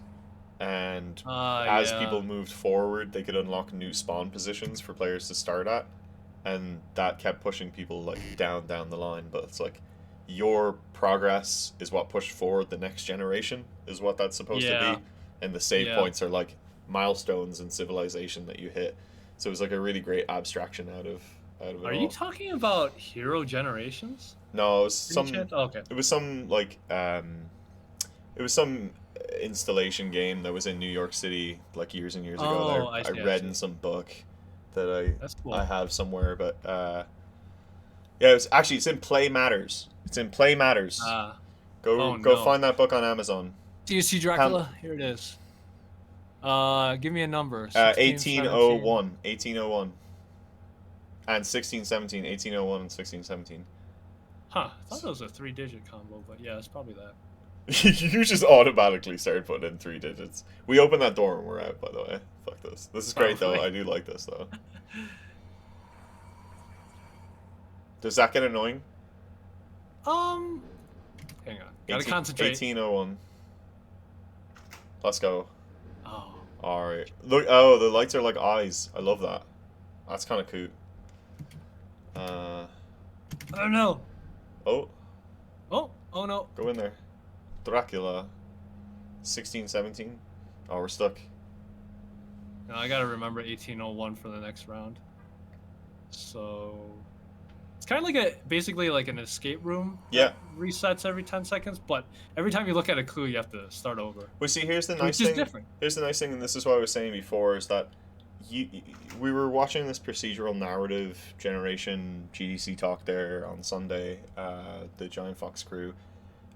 and as people moved forward they could unlock new spawn positions for players to start at, and that kept pushing people like down the line. But it's like your progress is what pushed forward the next generation, is what that's supposed to be, and the save points are like milestones in civilization that you hit. So it was like a really great abstraction out of it. Are you talking about Hero Generations? No, it was some. Oh, okay. It was some like it was some installation game that was in New York City like years and years ago. That I read in some book that That's cool. I have somewhere, but yeah, it's in Play Matters. It's in Play Matters. Go find that book on Amazon. Do you see Dracula? Here it is. Give me a number. 1801. 1801. And 1617. 1801 and 1617. Huh. I thought it was a 3-digit combo, but yeah, it's probably that. You just automatically started putting in 3 digits. We opened that door and we're out, by the way. Fuck this. This is great, though. I do like this, though. Does that get annoying? Hang on. Gotta concentrate. 1801. Let's go. Oh. Alright. Look, oh, the lights are like eyes. I love that. That's kind of cool. Oh no. Oh. Oh no. Go in there. Dracula. 1617. Oh, we're stuck. No, I gotta remember 1801 for the next round. So it's kind of like basically like an escape room. Yeah. Resets every 10 seconds, but every time you look at a clue, you have to start over. Well, see, here's the nice thing. Which is different. Here's the nice thing, and this is what I was saying before, is that we were watching this procedural narrative generation GDC talk there on Sunday, the Giant Fox crew,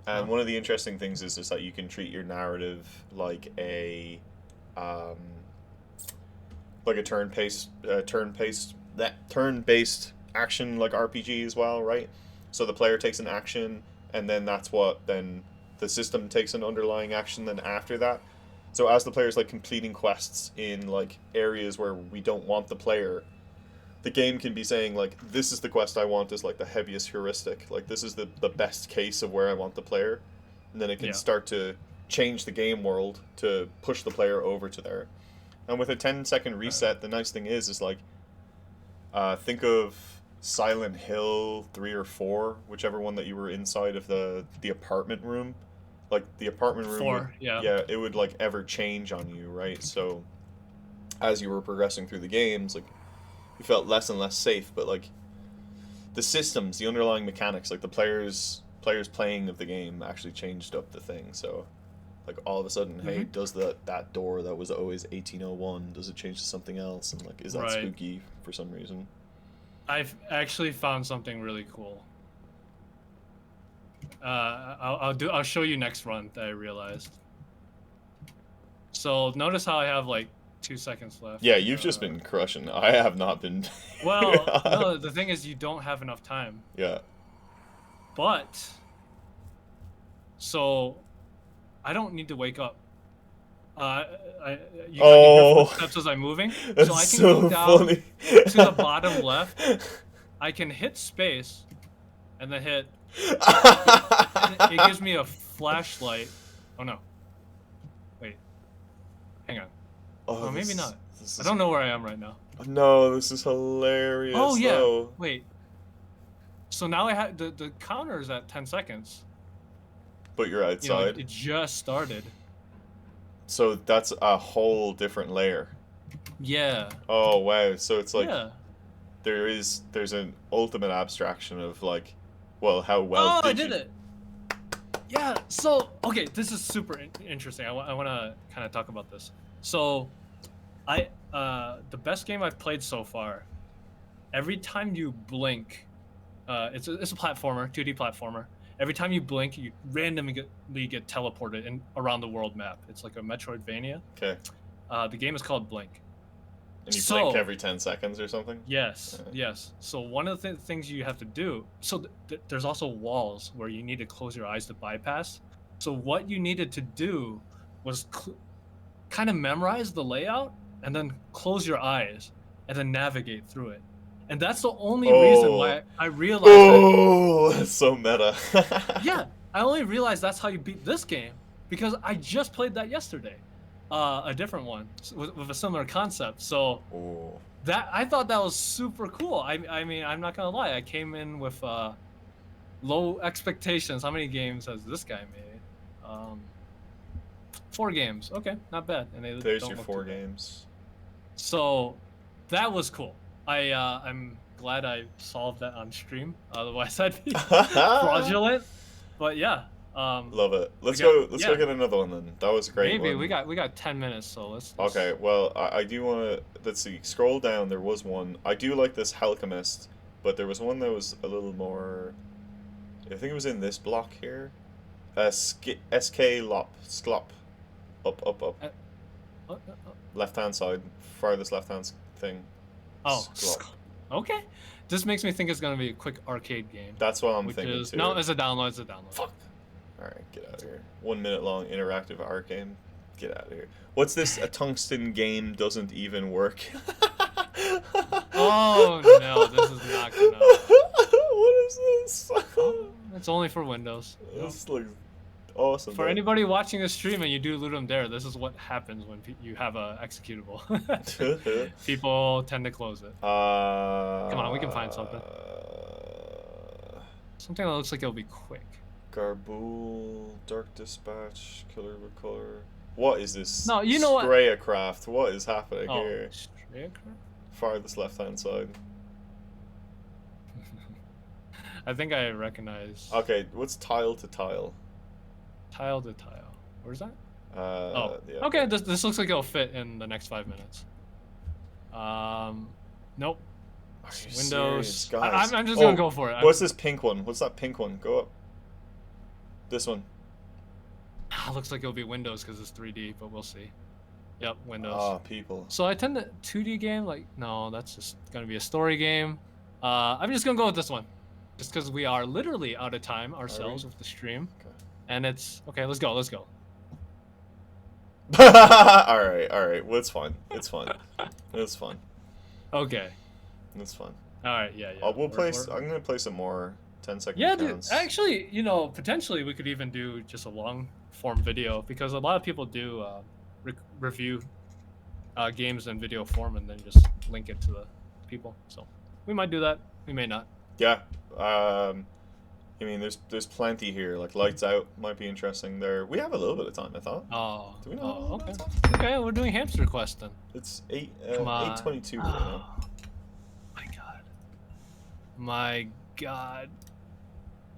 and one of the interesting things is that you can treat your narrative like a turn-based action like RPG as well, right? So the player takes an action, and then then the system takes an underlying action then after that. So as the player's like completing quests in like areas where we don't want the player, the game can be saying like, this is the quest I want as like the heaviest heuristic. Like this is the best case of where I want the player. And then it can start to change the game world to push the player over to there. And with a 10-second reset, the nice thing is like, think of Silent Hill 3 or 4, whichever one that you were inside of the apartment room. Like the apartment room 4, it would like ever change on you, right? So as you were progressing through the games, like you felt less and less safe, but like the systems, the underlying mechanics, like the players playing of the game actually changed up the thing. So like all of a sudden, hey, does that door that was always 1801, does it change to something else? And like, is that spooky for some reason? I've actually found something really cool. I'll show you next run that I realized. So notice how I have like 2 seconds left. Yeah, you've just been crushing. I have not been. Well, no, the thing is you don't have enough time. Yeah. But so I don't need to wake up. You can hear footsteps as I'm moving, That's so I can so go down funny. to the bottom left. I can hit space, and then hit. It gives me a flashlight. Oh no! Wait, hang on. Oh, maybe not. I don't know where I am right now. No, this is hilarious. Oh yeah. Though. Wait. So now I have the counter is at 10 seconds. But you're outside. It just started. So that's a whole different layer. Yeah. Oh wow! So it's like Yeah. there's an ultimate abstraction of like, well, how well. Oh, I did it. Yeah. So okay, this is super interesting. I want to kind of talk about this. So, the best game I've played so far. Every time you blink, it's a platformer, 2D platformer. Every time you blink, you randomly get teleported around the world map. It's like a Metroidvania. Okay. The game is called Blink. And you blink every 10 seconds or something? Yes, yes. So one of the things you have to do, so there's also walls where you need to close your eyes to bypass. So what you needed to do was kind of memorize the layout and then close your eyes and then navigate through it. And that's the only reason why I realized that's so meta. Yeah, I only realized that's how you beat this game because I just played that yesterday. A different one with a similar concept. So that I thought that was super cool. I mean, I'm not gonna lie. I came in with low expectations. How many games has this guy made? 4 games. Okay, not bad. And there's your 4 games. So that was cool. I'm glad I solved that on stream. Otherwise, I'd be fraudulent. But yeah. Love it. Let's go get another one then. That was a great. Maybe one. we got 10 minutes, so let's Okay, well I do want to, let's see, scroll down. There was one. I do like this Alchemist, but there was one that was a little more, I think it was in this block here. SK Lop Sklop. Up. Left hand side, farthest left hand thing. Oh, okay. This makes me think it's gonna be a quick arcade game. That's what I'm thinking too. No, it's a download. Fuck. Alright, get out of here. 1 minute long interactive art game. Get out of here. What's this? A tungsten game doesn't even work. Oh no, this is not gonna. What is this? It's only for Windows. This looks awesome. For anybody watching this stream and you do Ludum Dare, this is what happens when you have a executable. People tend to close it. Come on, we can find something. Something that looks like it'll be quick. Garbool, Dark Dispatch, Killer with Color. What is this? No, you know what? Strayacraft. What is happening here? Strayacraft? Farthest left hand side. I think I recognize. Okay, what's tile to tile? Tile to tile. Where's that? Yeah. Okay, this looks like it'll fit in the next 5 minutes. Nope. Windows. Guys? I'm just gonna go for it. What's this pink one? What's that pink one? Go up. This one. Looks like it'll be Windows because it's 3D, but we'll see. Yep, Windows. Ah, people. So I tend to 2D game, like, no, that's just gonna be a story game. I'm just gonna go with this one, just because we are literally out of time ourselves with the stream, and it's okay. Let's go. all right. Well, it's fun. It's fun. It's fun. Okay. It's fun. All right. Yeah. We'll play. I'm gonna play some more 10-second. Yeah, dude. Actually, potentially we could even do just a long form video because a lot of people do review games in video form and then just link it to the people. So we might do that. We may not. Yeah. I mean, there's plenty here. Like Lights Out might be interesting. There, we have a little bit of time. I thought. Oh. Do we know? Okay. Okay, we're doing Hamster Quest then. It's 8:22 right now. My God.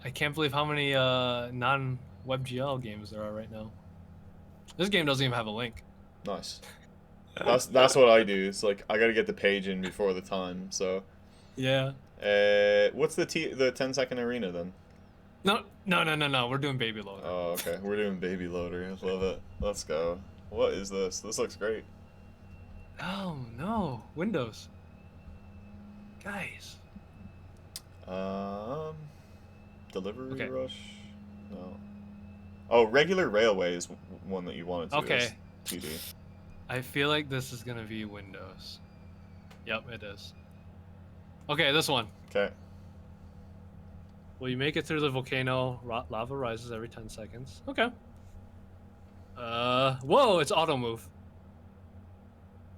I can't believe how many non-WebGL games there are right now. This game doesn't even have a link. Nice. That's what I do. It's like I gotta get the page in before the time. So Yeah. What's the 10-second arena then? No. We're doing baby loader. Oh, okay. We're doing baby loader. Love it. Let's go. What is this? This looks great. Oh no, Windows. Guys. Um, Delivery Okay. Rush. No. Oh, regular railway is one that you wanted to. Okay. As 2D. I feel like this is gonna be Windows. Yep, it is. Okay, this one. Okay. Will you make it through the volcano? Lava rises every 10 seconds. Okay. Whoa, it's auto move.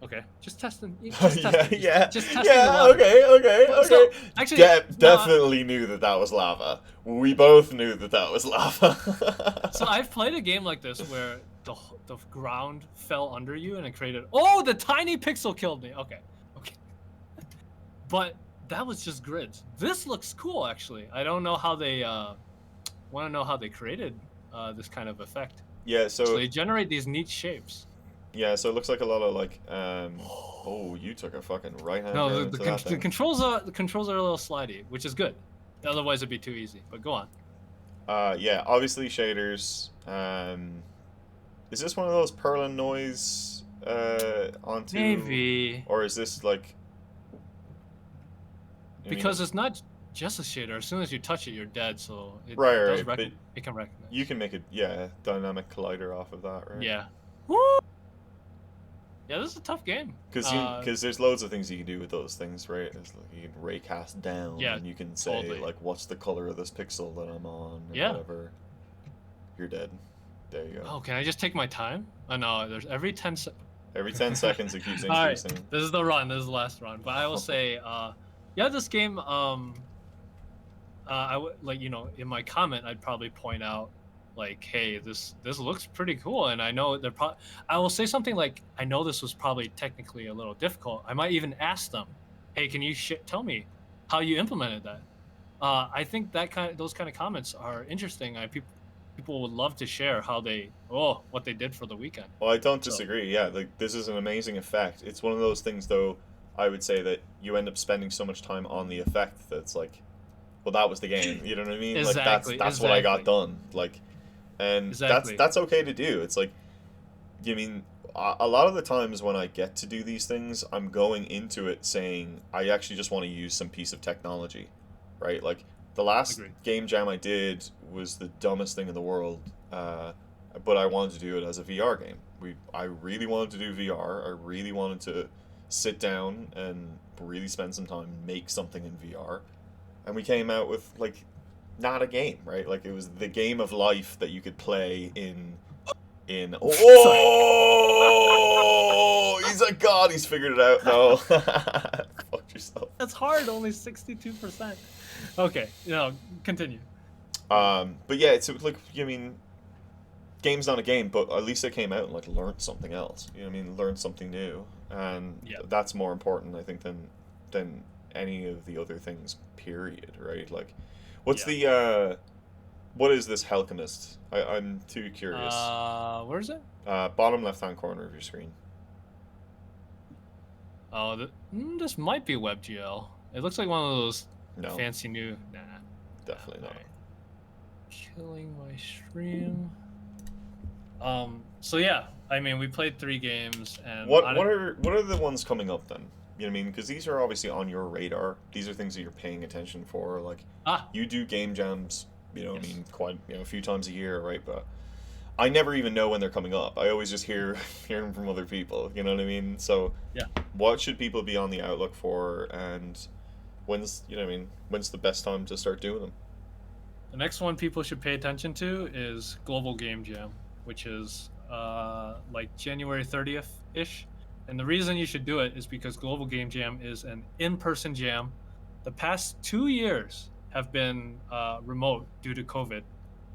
Okay, just testing. Just testing. Yeah. Just testing the Yeah. water. Okay. So, actually, Definitely knew that was lava. We both knew that was lava. So I've played a game like this where the ground fell under you and it created. Oh, the tiny pixel killed me. Okay. But that was just grids. This looks cool, actually. I don't know how they want to know how they created this kind of effect. Yeah. So So they generate these neat shapes. yeah. So it looks like a lot of like. Oh, you took a fucking right hand. No, turn the, into the, that con- the thing. controls are a little slidey, which is good. Otherwise, it'd be too easy. But go on. Yeah. Obviously shaders. Is this one of those Perlin noise? Onto. Maybe Or is this like? I mean, because it's not just a shader. As soon as you touch it, you're dead. So it Right, does but it can recognize. you can make a dynamic collider off of that, right? Yeah. Woo! Yeah, this is a tough game. Because there's loads of things you can do with those things, right? It's like you can raycast down, Yeah, and you can say totally. like, "What's the color of this pixel that I'm on?" And Yeah. whatever. You're dead. There you go. Oh, can I just take my time? Oh no, there's every 10 Every 10 seconds it keeps All right, increasing. this is the run. This is the last run. But I will say, yeah, this game. I would like in my comment, I'd probably point out, like, hey, this looks pretty cool, and I know they're I will say something like, I know this was probably technically a little difficult. I might even ask them, hey, can you tell me how you implemented that? I think those kind of comments are interesting. People would love to share what they did for the weekend. Well, I don't So- disagree. Yeah, like this is an amazing effect. It's one of those things, though. I would say that you end up spending so much time on the effect that's like, well, that was the game. You know what I mean? Exactly, Like that's what I got exactly. done. Like, and Exactly. that's okay to do. It's like, you mean a lot of the times when I get to do these things, I'm going into it saying I actually just want to use some piece of technology, right? Like the last Agreed. game jam I did was the dumbest thing in the world, but I wanted to do it as a VR game. I really wanted to do VR. I really wanted to sit down and really spend some time make something in VR, and we came out with like not a game, right? Like it was the game of life that you could play in. Oh, he's a god. He's figured it out. No, fuck yourself. That's hard. Only 62%. Okay, continue. But yeah, it's like game's not a game, but at least it came out and like learned something else. You know what I mean? Learned something new, and Yeah. that's more important, I think, than any of the other things. Period. Right? Like, what's the what is this Alchemist? I'm too curious. Where is it? Bottom left-hand corner of your screen. Oh, this might be WebGL. It looks like one of those No, fancy new. Nah. definitely not. Alright. Killing my stream. So yeah, I mean, we played 3 games, and What are the ones coming up then? You know what I mean? Because these are obviously on your radar. These are things that you're paying attention for. Like you do game jams. You know what I Yes. mean? Quite a few times a year, right? But I never even know when they're coming up. I always just hear them from other people. You know what I mean? So Yeah. what should people be on the outlook for? And when's the best time to start doing them? The next one people should pay attention to is Global Game Jam, which is like January 30th ish. And the reason you should do it is because Global Game Jam is an in-person jam. The past 2 years have been remote due to COVID,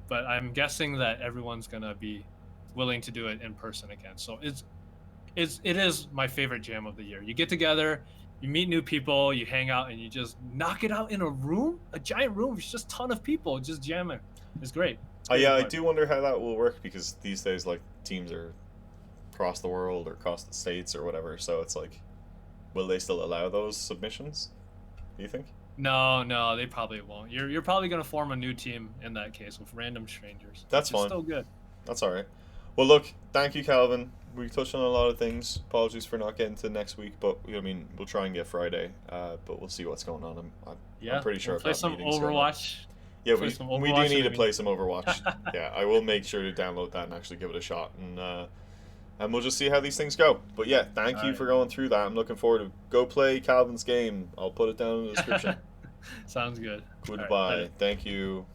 but I'm guessing that everyone's gonna be willing to do it in person again. So it is my favorite jam of the year. You get together, you meet new people, you hang out, and you just knock it out in a giant room. It's just a ton of people just jamming. It's great. Yeah, I do wonder how that will work because these days, like, teams are across the world or across the states or whatever. So it's like, will they still allow those submissions? Do you think? No, they probably won't. You're probably gonna form a new team in that case with random strangers. That's which is fine. Still good. That's all right. Well, look, thank you, Calvin. We touched on a lot of things. Apologies for not getting to next week, but I mean, we'll try and get Friday. But we'll see what's going on. Yeah. I'm pretty sure We'll I've play got some meetings going on. Overwatch. Yeah, Play we some we do Overwatch need and to I play mean- some Overwatch. Yeah, I will make sure to download that and actually give it a shot, and we'll just see how these things go. But yeah, thank you Alright. for going through that. I'm looking forward to go play Calvin's game. I'll put it down in the description. Sounds good. Goodbye. Alright, later. Thank you.